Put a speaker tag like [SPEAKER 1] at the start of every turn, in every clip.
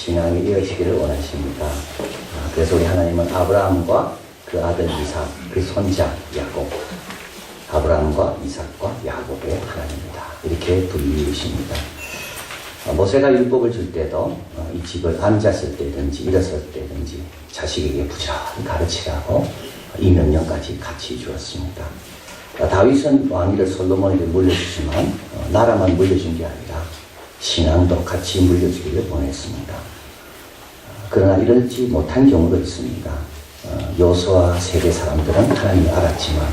[SPEAKER 1] 신앙이 이어지기를 원하십니다. 그래서 우리 하나님은 아브라함과 그 아들 이삭, 그 손자 야곱, 아브라함과 이삭과 야곱의 하나님이다. 이렇게 부르십니다. 모세가 율법을 줄 때도 이 집을 앉았을 때든지 일어설 때든지 자식에게 부지런히 가르치라고 이 명령까지 같이 주었습니다. 다윗은 왕위를 솔로몬에게 물려주지만 나라만 물려준 게 아니라 신앙도 같이 물려주기를 원했습니다. 그러나 이러지 못한 경우도 있습니다. 여호수아 세대 사람들은 하나님을 알았지만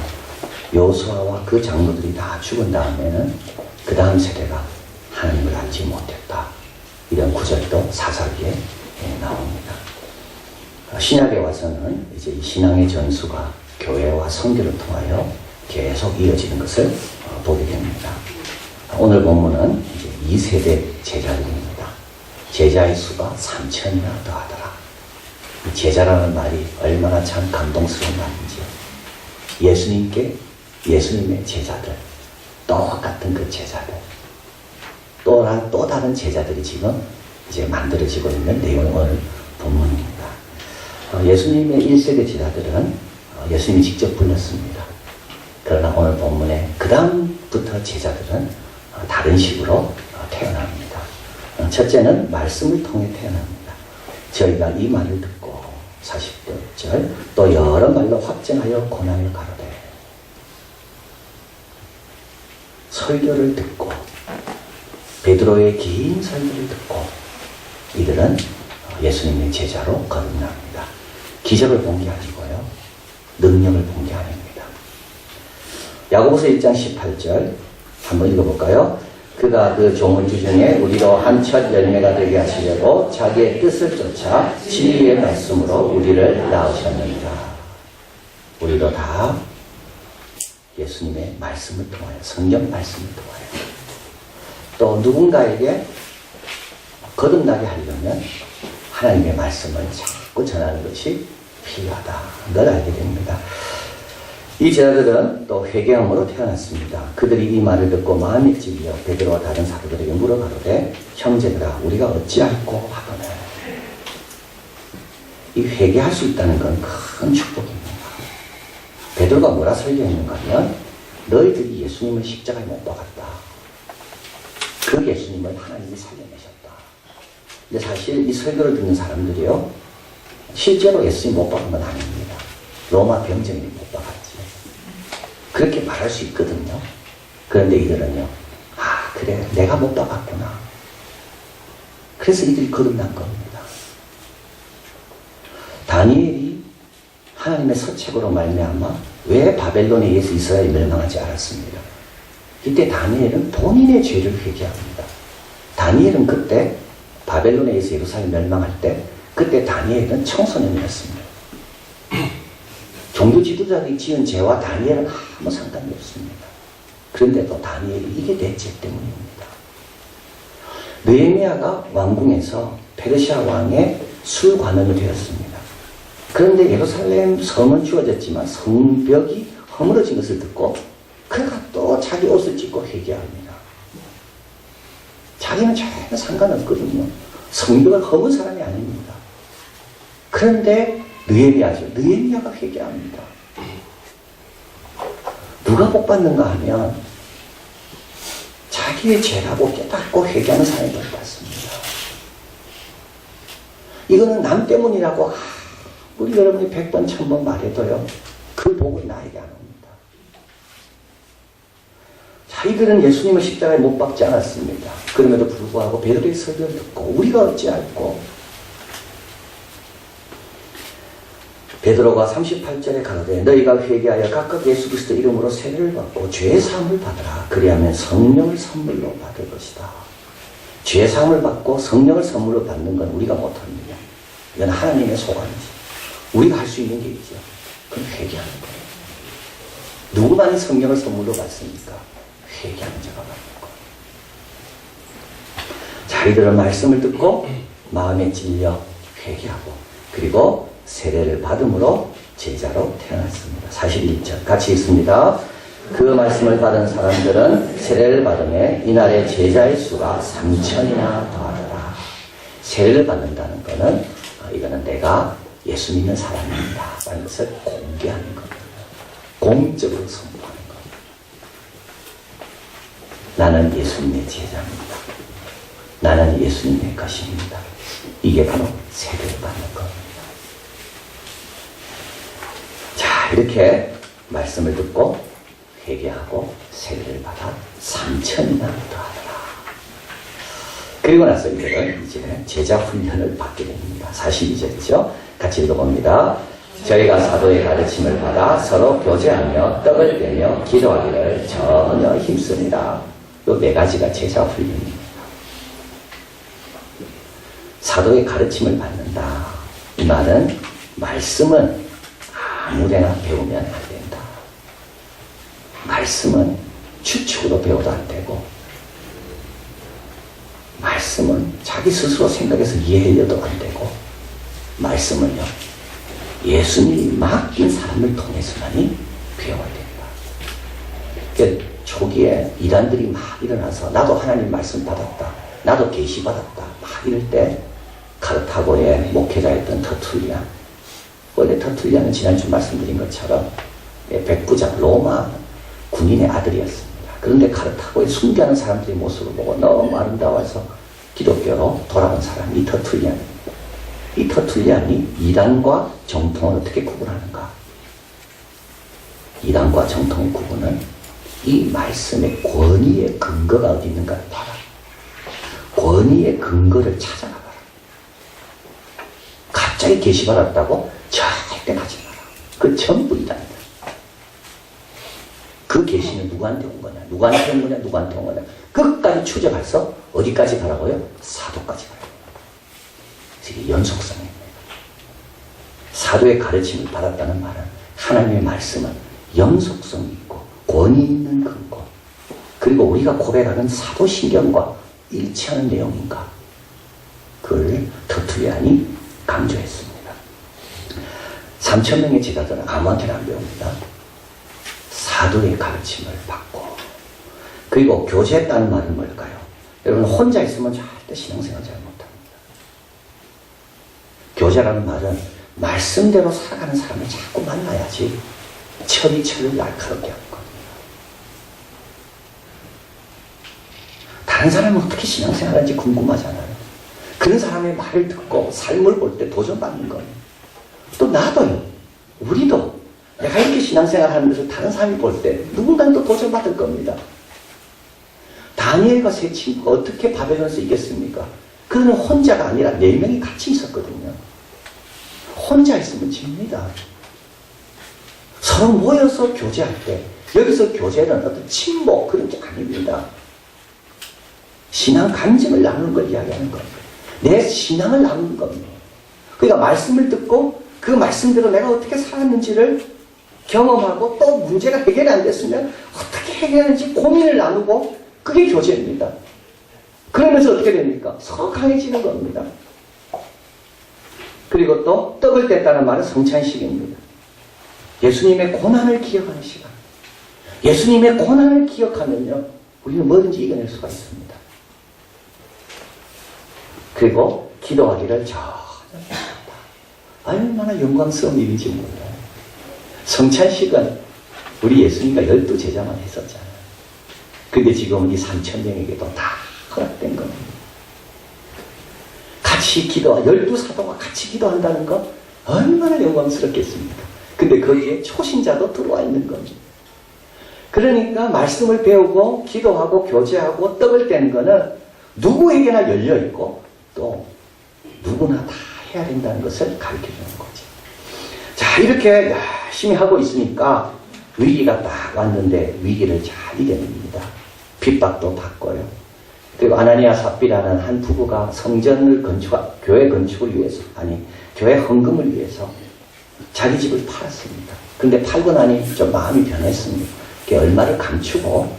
[SPEAKER 1] 여호수아와 그 장로들이 다 죽은 다음에는 그 다음 세대가 하나님을 알지 못했다. 이런 구절도 사사기에 나옵니다. 신약에 와서는 이제 이 신앙의 전수가 교회와 선교를 통하여 계속 이어지는 것을 보게 됩니다. 오늘 본문은 이제 2세대 제자들입니다. 제자의 수가 3,000이나 더하더라. 이 제자라는 말이 얼마나 참 감동스러운 말인지. 예수님의 제자들, 똑같은 그 제자들, 또 다른 제자들이 지금 이제 만들어지고 있는 내용이 오늘 본문입니다. 예수님의 1세대 제자들은 예수님이 직접 불렀습니다. 그러나 오늘 본문에 그 다음부터 제자들은 다른 식으로 태어납니다. 첫째는 말씀을 통해 태어납니다. 저희가 이 말을 듣고 40절 또 여러 말로 확증하여 고난을 가로되 설교를 듣고 베드로의 긴 설교를 듣고 이들은 예수님의 제자로 거듭납니다. 기적을 본 게 아니고요. 능력을 본 게 아닙니다. 야고보서 1장 18절 한번 읽어볼까요? 그가 그 종을 주중에 우리로 한 첫 열매가 되게 하시려고 자기의 뜻을 쫓아 진리의 말씀으로 우리를 낳으셨느니라. 우리도 다 예수님의 말씀을 통하여, 성경 말씀을 통하여 또 누군가에게 거듭나게 하려면 하나님의 말씀을 자꾸 전하는 것이 필요하다. 걸 알게 됩니다. 이 제자들은 또 회개함으로 태어났습니다. 그들이 이 말을 듣고 마음이 찔려 베드로와 다른 사도들에게 물어가로되 형제들아 우리가 어찌할꼬 하거늘. 이 회개할 수 있다는 건 큰 축복입니다. 베드로가 뭐라 설교했는가 하면 너희들이 예수님을 십자가에 못 박았다. 그 예수님을 하나님이 살려내셨다. 근데 사실 이 설교를 듣는 사람들이요 실제로 예수님 못 박은 건 아닙니다. 로마 병정이 못 박았지. 그렇게 말할 수 있거든요. 그런데 이들은요 그래 내가 못 박았구나. 그래서 이들이 거듭난 겁니다. 다니엘이 하나님의 서책으로 말미암아 왜 바벨론에 의해서 이스라엘이 멸망하지 않았습니다. 이때 다니엘은 본인의 죄를 회개합니다. 다니엘은 그때 바벨론에 의해서 예루살렘 멸망할 때 그때 다니엘은 청소년이었습니다. 종교 지도자들이 지은 죄와 다니엘은 아무 상관이 없습니다. 그런데도 다니엘이 이게 내 죄 때문입니다. 느헤미야가 왕궁에서 페르시아 왕의 술관원이 되었습니다. 그런데 예루살렘 성은 주어졌지만 성벽이 허물어진 것을 듣고 그가 또 자기 옷을 찢고 회개합니다. 자기는 전혀 상관없거든요. 성벽을 허문 사람이 아닙니다. 그런데 느헤미야가 회개합니다. 누가 복 받는가 하면 자기의 죄라고 깨닫고 회개하는 사람이 복 받습니다. 이거는 남 때문이라고 우리 여러분이 100번 1000번 말해도요 그 복은 나에게 안 옵니다. 자기들은 예수님을 십자가에 못 박지 않았습니다. 그럼에도 불구하고 베드로의 설교를 듣고 우리가 어찌할꼬. 베드로가 38절에 가로되 너희가 회개하여 각각 예수 그리스도 이름으로 세례를 받고 죄 사함을 받으라. 그리하면 성령을 선물로 받을 것이다. 죄 사함을 받고 성령을 선물로 받는 건 우리가 못합니다. 이건 하나님의 소관이지. 우리가 할 수 있는 게 있죠. 그건 회개하는 거예요. 누구만이 성령을 선물로 받습니까? 회개하는 자가 받는 거예요. 자기들은 말씀을 듣고 마음에 찔려 회개하고 그리고 세례를 받음으로 제자로 태어났습니다. 41절 같이 읽습니다. 그 말씀을 받은 사람들은 세례를 받음에 이날의 제자의 수가 3,000이나 더하더라. 세례를 받는다는 것은 이거는 내가 예수 믿는 사람입니다 라는 것을 공개하는 겁니다. 공적으로 선포하는 겁니다. 나는 예수님의 제자입니다. 나는 예수님의 것입니다. 이게 바로 세례를 받는 겁니다. 자, 이렇게 말씀을 듣고 회개하고 세례를 받아 3,000이나 더하더라. 그리고 나서 이들은 이제 제자 훈련을 받게 됩니다. 42절이죠. 같이 읽어봅니다. 저희가 사도의 가르침을 받아 서로 교제하며 떡을 떼며 기도하기를 전혀 힘씁니다. 이 네 가지가 제자 훈련입니다. 사도의 가르침을 받는다. 이 말은 말씀은 아무데나 배우면 안 된다. 말씀은 추측으로 배워도 안 되고 말씀은 자기 스스로 생각해서 이해하려도 안 되고 말씀은요 예수님이 맡긴 사람을 통해서만이 배워야 된다. 그러니까 초기에 이단들이 막 일어나서 나도 하나님 말씀 받았다. 나도 계시 받았다. 막 이럴 때 카르타고의 목회자였던 터툴리안, 원래 터툴리안은 지난주 말씀드린 것처럼 백부장 로마 군인의 아들이었습니다. 그런데 카르타고에 숭배하는 사람들의 모습을 보고 너무 아름다워서 기독교로 돌아온 사람이 이 터툴리안입니다. 이 터툴리안이 이단과 정통을 어떻게 구분하는가? 이단과 정통의 구분은 이 말씀의 권위의 근거가 어디 있는가를 봐라. 권위의 근거를 찾아가 봐라. 갑자기 계시받았다고 절대 가지 마라. 그 전부 이단이다. 그 계시는 누구한테 온 거냐? 누구한테 온 거냐? 누구한테 온 거냐? 끝까지 추적해서 어디까지 가라고요? 사도까지 가라고요. 이게 연속성입니다. 사도의 가르침을 받았다는 말은 하나님의 말씀은 연속성이 있고 권위 있는 근거, 그리고 우리가 고백하는 사도신경과 일치하는 내용인가, 그걸 터툴리안이 강조했습니다. 3,000명의 제자들은 아무한테나 안 배웁니다. 사도의 가르침을 받고, 그리고 교제했다는 말은 뭘까요? 여러분 혼자 있으면 절대 신앙생활 잘 못합니다. 교제라는 말은 말씀대로 살아가는 사람을 자꾸 만나야지 철이 철을 날카롭게 하는 겁니다. 다른 사람은 어떻게 신앙생활하는지 궁금하잖아요. 그런 사람의 말을 듣고 삶을 볼 때 도전받는 거예요. 또 나도요. 우리도 내가 이렇게 신앙생활 하는 것을 다른 사람이 볼 때 누군가는 또 도전받을 겁니다. 다니엘과 세 친구가 어떻게 바벨론에서 이겼습니까? 그는 혼자가 아니라 4명이 같이 있었거든요. 혼자 있으면 집니다. 서로 모여서 교제할 때 여기서 교제는 어떤 친목 그런 게 아닙니다. 신앙 간증을 나누는 걸 이야기하는 겁니다. 내 신앙을 나누는 겁니다. 그러니까 말씀을 듣고 그 말씀대로 내가 어떻게 살았는지를 경험하고 또 문제가 해결이 안 됐으면 어떻게 해결하는지 고민을 나누고 그게 교제입니다. 그러면서 어떻게 됩니까? 서로 강해지는 겁니다. 그리고 또 떡을 뗐다는 말은 성찬식입니다. 예수님의 고난을 기억하는 시간. 예수님의 고난을 기억하면요 우리는 뭐든지 이겨낼 수가 있습니다. 그리고 기도하기를 전혀 힘들다. 얼마나 영광스러운 일인지 몰라요. 성찬식은 우리 예수님과 12제자만 했었잖아요. 근데 지금은 이 3,000명에게도 다 허락된 겁니다. 같이 기도하, 12사도가 같이 기도한다는 것 얼마나 영광스럽겠습니까? 근데 거기에 초신자도 들어와 있는 겁니다. 그러니까 말씀을 배우고 기도하고 교제하고 떡을 떼는 거는 누구에게나 열려있고 또 누구나 다 해야 된다는 것을 가르쳐주는 거죠. 자, 이렇게 열심히 하고 있으니까 위기가 딱 왔는데 위기를 잘 이겨냅니다. 핍박도 받고요. 그리고 아나니아 삽비라는 한 부부가 성전을 교회 건축을 위해서, 교회 헌금을 위해서 자기 집을 팔았습니다. 근데 팔고 나니 좀 마음이 변했습니다. 얼마를 감추고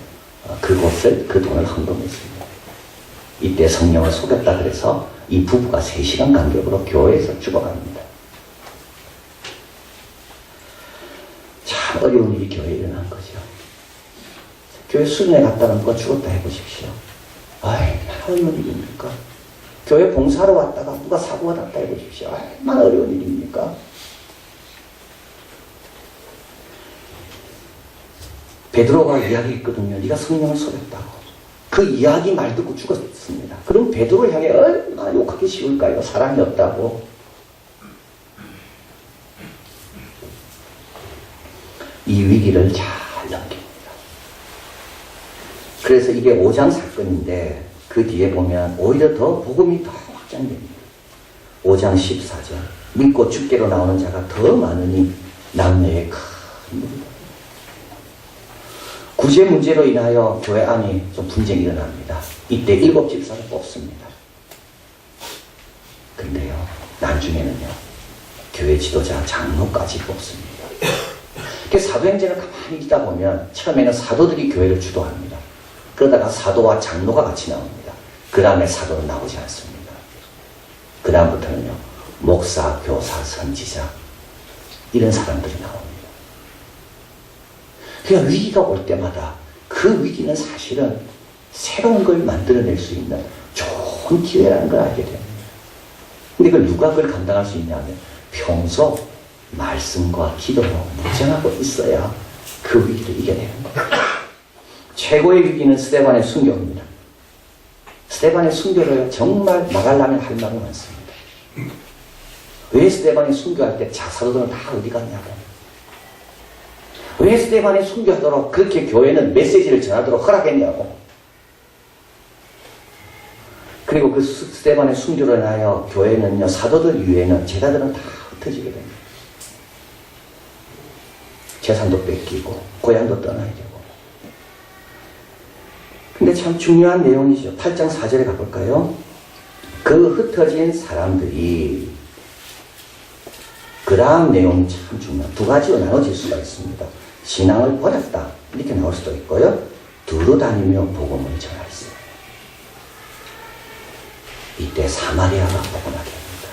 [SPEAKER 1] 그곳을, 그 돈을 헌금했습니다. 이때 성령을 속였다 그래서 이 부부가 3시간 간격으로 교회에서 죽어갑니다. 참 어려운 일이 교회에 일어난 거죠. 교회 수련회 갔다 놓고 죽었다 해보십시오. 아이, 어려운 일입니까? 교회 봉사하러 왔다가 누가 사고가 났다 해보십시오. 얼마나 어려운 일입니까? 베드로가 이야기했거든요. 네가 성령을 속였다고. 그 이야기 말 듣고 죽었습니다. 그럼 베드로 향해 얼마나 욕하기 쉬울까요? 사랑이 없다고. 이 위기를 잘 넘깁니다. 그래서 이게 5장 사건인데 그 뒤에 보면 오히려 더 복음이 더 확장됩니다. 5장 14절 믿고 주께로 나오는 자가 더 많으니 남녀의 큰 무리다. 구제 문제로 인하여 교회 안에 좀 분쟁이 일어납니다. 이때 7 집사를 뽑습니다. 근데요, 나중에는요, 교회 지도자 장로까지 뽑습니다. 사도행전을 가만히 읽다 보면 처음에는 사도들이 교회를 주도합니다. 그러다가 사도와 장로가 같이 나옵니다. 그 다음에 사도는 나오지 않습니다. 그 다음부터는요, 목사, 교사, 선지자 이런 사람들이 나옵니다. 그러니까 위기가 올 때마다 그 위기는 사실은 새로운 걸 만들어낼 수 있는 좋은 기회라는 걸 알게 됩니다. 근데 그걸 감당할 수 있냐면 평소 말씀과 기도로 무장하고 있어야 그 위기를 이겨내는 거예요. 최고의 위기는 스데반의 순교입니다. 스데반의 순교를 정말 나가려면 할 말이 많습니다. 왜 스데반이 순교할 때 사도들은 다 어디 갔냐고. 왜 스데반이 순교하도록 그렇게 교회는 메시지를 전하도록 허락했냐고. 그리고 그 스데반의 순교로 인하여 교회는요, 사도들 이외에는 제자들은 다 흩어지게 됩니다. 재산도 뺏기고 고향도 떠나야 되고. 근데 참 중요한 내용이죠. 8장 4절에 가볼까요? 그 흩어진 사람들이, 그 다음 내용이 참 중요한, 두 가지로 나눠질 수가 있습니다. 신앙을 버렸다 이렇게 나올 수도 있고요, 두루 다니며 복음을 전하였어요. 이때 사마리아가 복음하게 됩니다.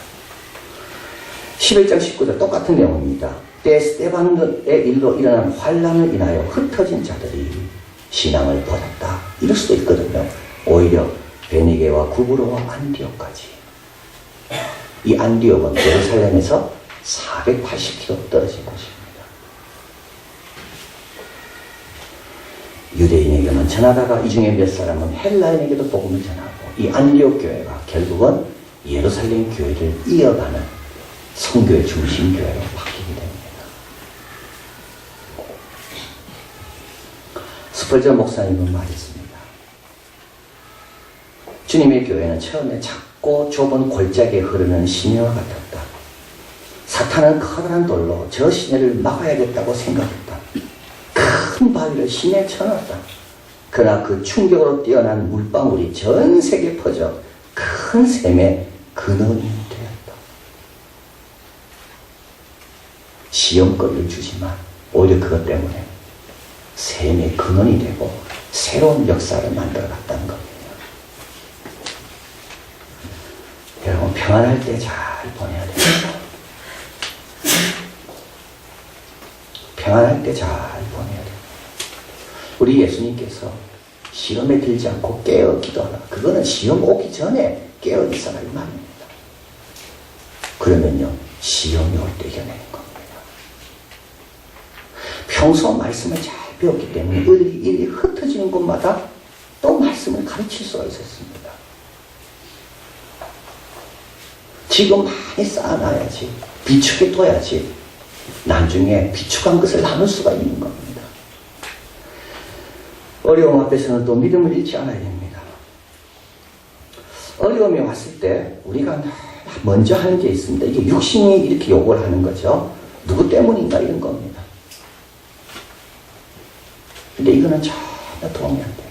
[SPEAKER 1] 11장 19절 똑같은 내용입니다. 때 스데반의 일로 일어난 환란을 인하여 흩어진 자들이 신앙을 버렸다 이럴 수도 있거든요. 오히려 베니게와 구브로와 안디옥까지. 이 안디옥은 예루살렘에서 480km 떨어진 곳입니다. 유대인에게만 전하다가 이 중에 몇 사람은 헬라인에게도 복음을 전하고, 이 안디옥 교회가 결국은 예루살렘 교회를 이어가는 선교의 중심 교회로 바뀌게 됩니다. 스펄전 목사님은 말했습니다. 주님의 교회는 처음에 작고 좁은 골짜기에 흐르는 시내와 같았다. 사탄은 커다란 돌로 저 시내를 막아야겠다고 생각했다. 큰 바위를 시내에 쳐놨다. 그러나 그 충격으로 뛰어난 물방울이 전 세계에 퍼져 큰 샘의 근원이 되었다. 시험거리를 주지만 오히려 그것 때문에 샘의 근원이 되고 새로운 역사를 만들어갔다는 겁니다. 여러분, 평안할 때 잘 보내야 됩니다. 평안할 때 잘 보내야 됩니다. 우리 예수님께서 시험에 들지 않고 깨어 기도하라. 그거는 시험 오기 전에 깨어 있어라 이 말입니다. 그러면요, 시험이 올 때 이겨내는 겁니다. 평소 말씀을 잘 배웠기 때문에 일이 흩어지는 곳마다 또 말씀을 가르칠 수가 있었습니다. 지금 많이 쌓아놔야지, 비축해 둬야지 나중에 비축한 것을 나눌 수가 있는 겁니다. 어려움 앞에서는 또 믿음을 잃지 않아야 됩니다. 어려움이 왔을 때 우리가 먼저 하는 게 있습니다. 이게 육신이 이렇게 요구를 하는 거죠. 누구 때문인가 이런 겁니다. 근데 이거는 전혀 도움이 안 돼요.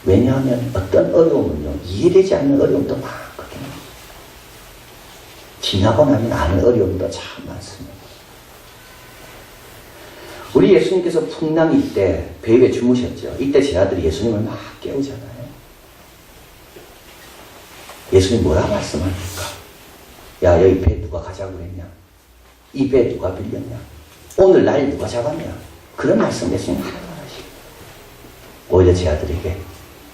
[SPEAKER 1] 왜냐하면 어떤 어려움은요, 이해되지 않는 어려움도 많거든요. 지나고 나면 아는 어려움도 참 많습니다. 우리 예수님께서 풍랑일 때 배 위에 주무셨죠. 이때 제 아들이 예수님을 막 깨우잖아요. 예수님 뭐라 말씀합니까? 야, 여기 배 누가 가자고 그랬냐? 이 배 누가 빌렸냐? 오늘 날 누가 잡았냐? 그런 말씀 예수님 하나도 안 하시고, 오히려 제 아들에게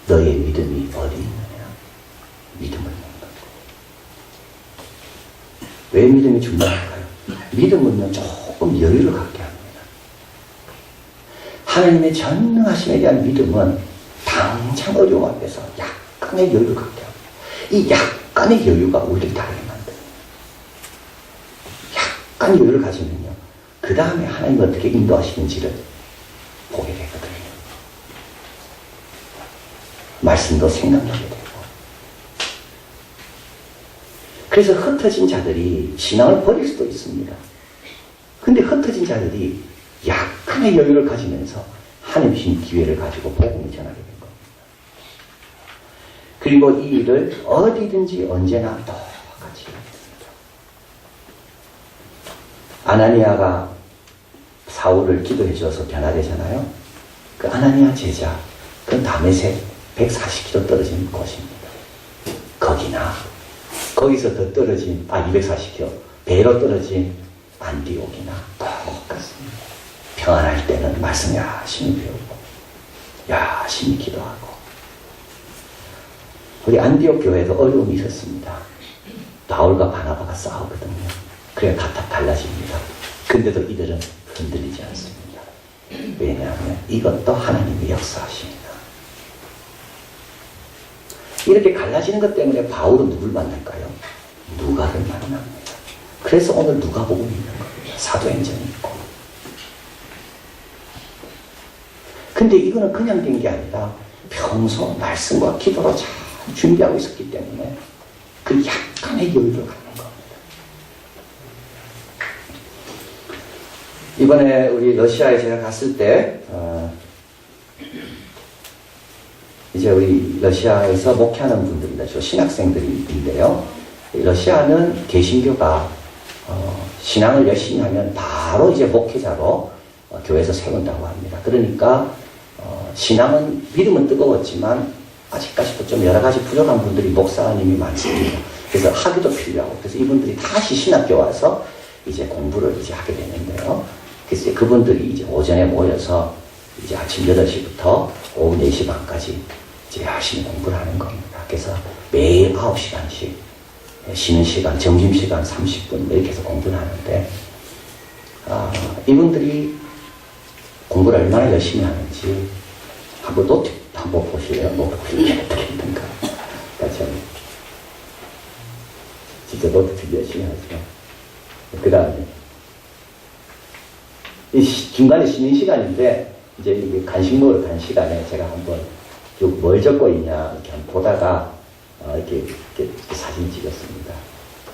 [SPEAKER 1] 너의 믿음이 어디 있느냐? 믿음을 왜 믿음이 중요할까요? 믿음은요, 조금 여유를 갖게 합니다. 하나님의 전능하심에 대한 믿음은 당장 어려움 앞에서 약간의 여유를 갖게 합니다. 이 약간의 여유가 우리를 다르게 만듭니다. 약간 여유를 가지면요, 그 다음에 하나님이 어떻게 인도하시는지를 보게 되거든요. 말씀도 생각나게 되고. 그래서 흩어진 자들이 신앙을 버릴 수도 있습니다. 근데 흩어진 자들이 약간의 여유를 가지면서 하나님 주신 기회를 가지고 복음을 전하게 된 겁니다. 그리고 이 일을 어디든지 언제나 똑같이 합니다. 아나니아가 사울을 기도해 주어서 변화되잖아요. 그 아나니아 제자, 그 다메섹 140km 떨어진 곳입니다. 거기나 거기서 더 떨어진 240km 배로 떨어진 안디옥이나 똑같습니다. 평안할 때는 말씀 열심히 배우고 열심히 기도하고. 우리 안디옥 교회도 어려움이 있었습니다. 바울과 바나바가 싸우거든요. 그래 각각 달라집니다. 근데도 이들은 흔들리지 않습니다. 왜냐하면 이것도 하나님의 역사하십니다. 이렇게 갈라지는 것 때문에 바울은 누굴 만날까요? 누가를 만납니다. 그래서 오늘 누가복음이 있는 겁니다. 사도행전이 있고. 근데 이거는 그냥 된 게 아니라 평소 말씀과 기도로 잘 준비하고 있었기 때문에 그 약간의 여유를 갖는 겁니다. 이번에 우리 러시아에 제가 갔을 때 이제 우리 러시아에서 목회하는 분들입니다. 저 신학생들인데요. 러시아는 개신교가 신앙을 열심히 하면 바로 이제 목회자로 교회에서 세운다고 합니다. 그러니까 신앙은 믿음은 뜨거웠지만 아직까지도 좀 여러 가지 부족한 분들이 목사님이 많습니다. 그래서 학위도 필요하고 그래서 이분들이 다시 신학교 와서 이제 공부를 이제 하게 되는데요. 그래서 그분들이 이제 오전에 모여서 이제 아침 8시부터 오후 4시 반까지 이제 열심히 공부를 하는 겁니다. 그래서 매일 9시간씩 쉬는 시간, 점심시간 30분 이렇게 해서 공부를 하는데 이분들이 공부를 얼마나 열심히 하는지 한번 노트 한번 보실래요? 노트 필기 어떻게 했는가? 같이 한번. 진짜 노트 필기 열심히 하죠. 그 다음에 이 중간에 쉬는 시간인데 이제 간식 먹으러 간 시간에 제가 한번 뭘 적고 있냐 이렇게 한번 보다가 이렇게 사진 찍었습니다.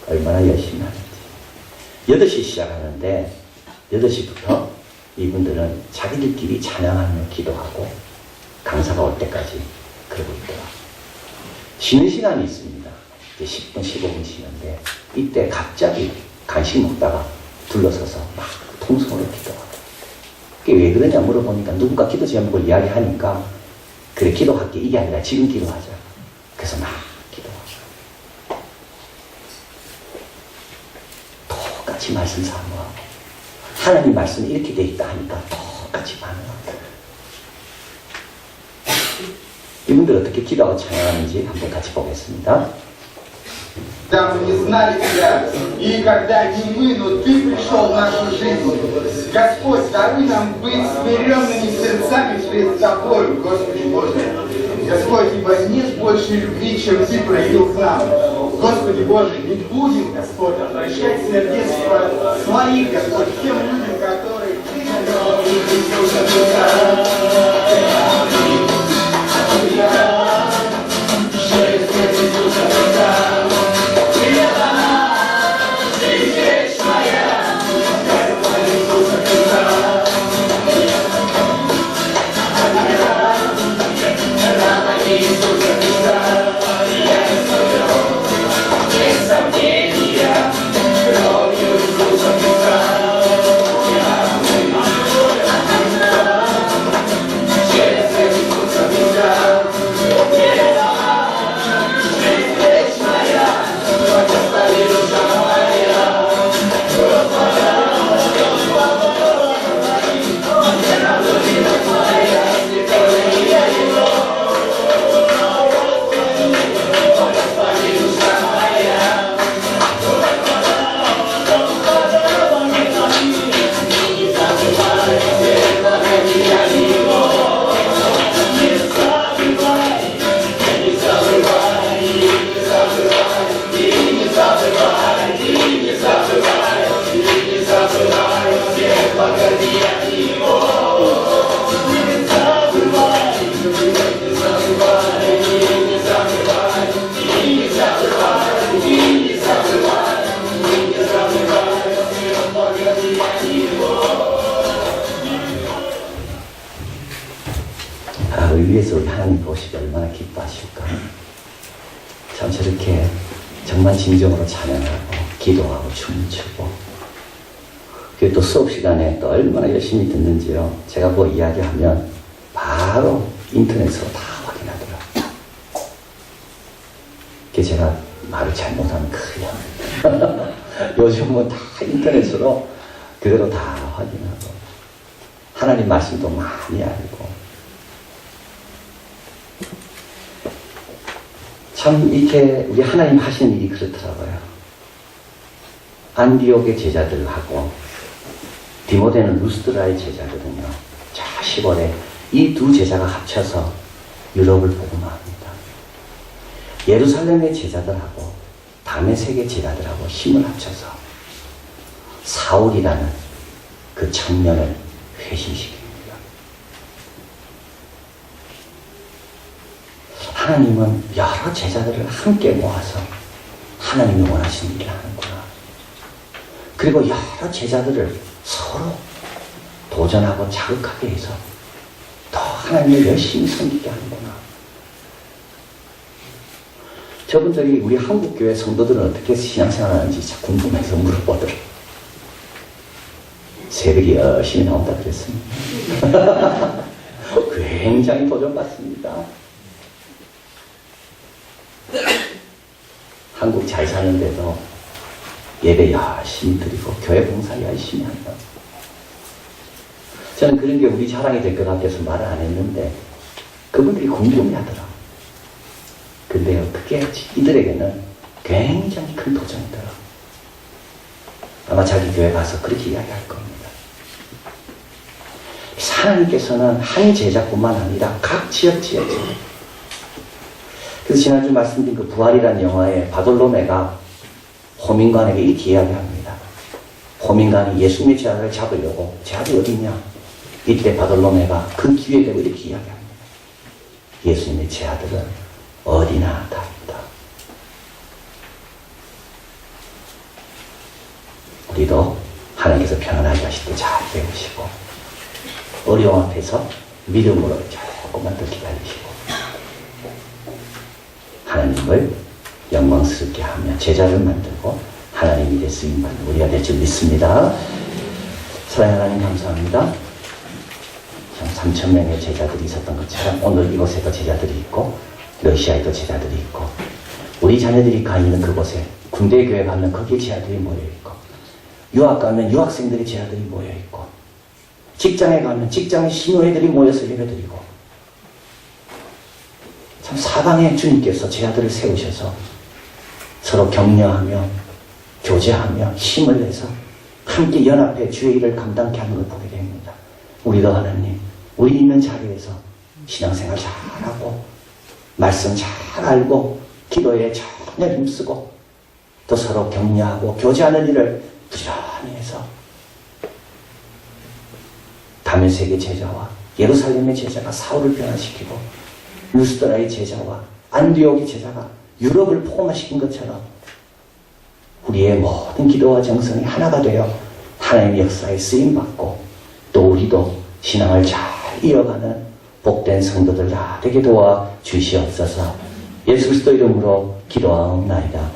[SPEAKER 1] 얼마나 열심히 하는지. 8시 시작하는데 8시부터 이분들은 자기들끼리 찬양하며 기도하고 강사가 올 때까지 그러고 있더라고요. 쉬는 시간이 있습니다. 10분, 15분 쉬는데 이때 갑자기 간식 먹다가 둘러서서 막 통성으로 기도하고. 그게 왜 그러냐 물어보니까 누군가 기도 제목을 이야기하니까 그래 기도할게 이게 아니라 지금 기도하자. 그래서 막 기도하고. 똑같이 말씀 사모하고 하나님 말씀이 이렇게 돼 있다 하니까 똑같이 반응하고. 이분들 어떻게 기도하고 찬양하는지 한번 같이 보겠습니다.
[SPEAKER 2] Когда мы не знали Тебя, и когда не мы, но Ты пришел в нашу жизнь. Господь, даруй нам быть смиренными сердцами перед Тобой, Господи Боже. Господь, ибо нет больше любви, чем Ты проявил к нам. Господи Боже, не будем, Господь, обращать сердечко своих, Господь, тем людям, которые
[SPEAKER 1] 저렇게 정말 진정으로 찬양하고 기도하고 춤을 추고 그리고 또 수업 시간에 또 얼마나 열심히 듣는지요. 제가 뭐 이야기하면 바로 인터넷으로 다 확인하더라고요. 그게 제가 말을 잘못하면 큰일 요즘은 다 인터넷으로 그대로 다 확인하고 하나님 말씀도 많이 알고 참 이렇게 우리 하나님 하시는 일이 그렇더라고요. 안디옥의 제자들하고 디모데는 루스드라의 제자거든요. 자, 10월에 이 두 제자가 합쳐서 유럽을 복음화합니다. 예루살렘의 제자들하고 다메섹의 제자들하고 힘을 합쳐서 사울이라는 그 청년을 회심시킵니다. 하나님은 여러 제자들을 함께 모아서 하나님이 원하시는 일을 하는구나. 그리고 여러 제자들을 서로 도전하고 자극하게 해서 더 하나님을 열심히 섬기게 하는구나. 저분들이 우리 한국교회 성도들은 어떻게 신앙생활하는지 자꾸 궁금해서 물어보더라고요. 새벽에 열심히 나온다 그랬습니다. 굉장히 도전받습니다. 한국 잘 사는데도 예배 열심히 드리고 교회 봉사 열심히 한다. 저는 그런 게 우리 자랑이 될 것 같아서 말을 안 했는데 그분들이 궁금해하더라고요. 근데요, 그게 이들에게는 굉장히 큰 도전이더라고요. 아마 자기 교회 가서 그렇게 이야기할 겁니다. 하나님께서는 한 제자뿐만 아니라 각 지역 그래서 지난주 말씀드린 그 부활이라는 영화에 바돌로메가 호민관에게 이렇게 이야기합니다. 호민관이 예수님의 제자를 잡으려고 제자들이 어디 있냐? 이때 바돌로메가 그 기회에 대고 이렇게 이야기합니다. 예수님의 제자들은 어디나 다 있다. 우리도 하나님께서 편안하게 하실 때 잘 배우시고 어려움 앞에서 믿음으로 조금만 더 기다리시고 하나님을 영광스럽게 하며 제자를 만들고 하나님 일에 쓰임받는 우리가 될 줄 믿습니다. 사랑하는 하나님 감사합니다. 3,000명의 제자들이 있었던 것처럼 오늘 이곳에도 제자들이 있고 러시아에도 제자들이 있고 우리 자녀들이 가 있는 그곳에 군대교회 가면 거기에 제자들이 모여있고 유학 가면 유학생들이 제자들이 모여있고 직장에 가면 직장의 신호애들이 모여서 예배드리고 참 사방에 주님께서 제자들을 세우셔서 서로 격려하며 교제하며 힘을 내서 함께 연합해 주의 일을 감당케 하는 걸 보게 됩니다. 우리도 하나님 우리 있는 자리에서 신앙생활 잘하고 말씀 잘 알고 기도에 전혀 힘쓰고 또 서로 격려하고 교제하는 일을 부지런히 해서 다메섹의 제자와 예루살렘의 제자가 사울을 변화시키고 루스드라의 제자와 안디옥의 제자가 유럽을 포함시킨 것처럼 우리의 모든 기도와 정성이 하나가 되어 하나님의 역사에 쓰임받고 또 우리도 신앙을 잘 이어가는 복된 성도들 다 되게 도와 주시옵소서. 예수 그리스도 이름으로 기도하옵나이다.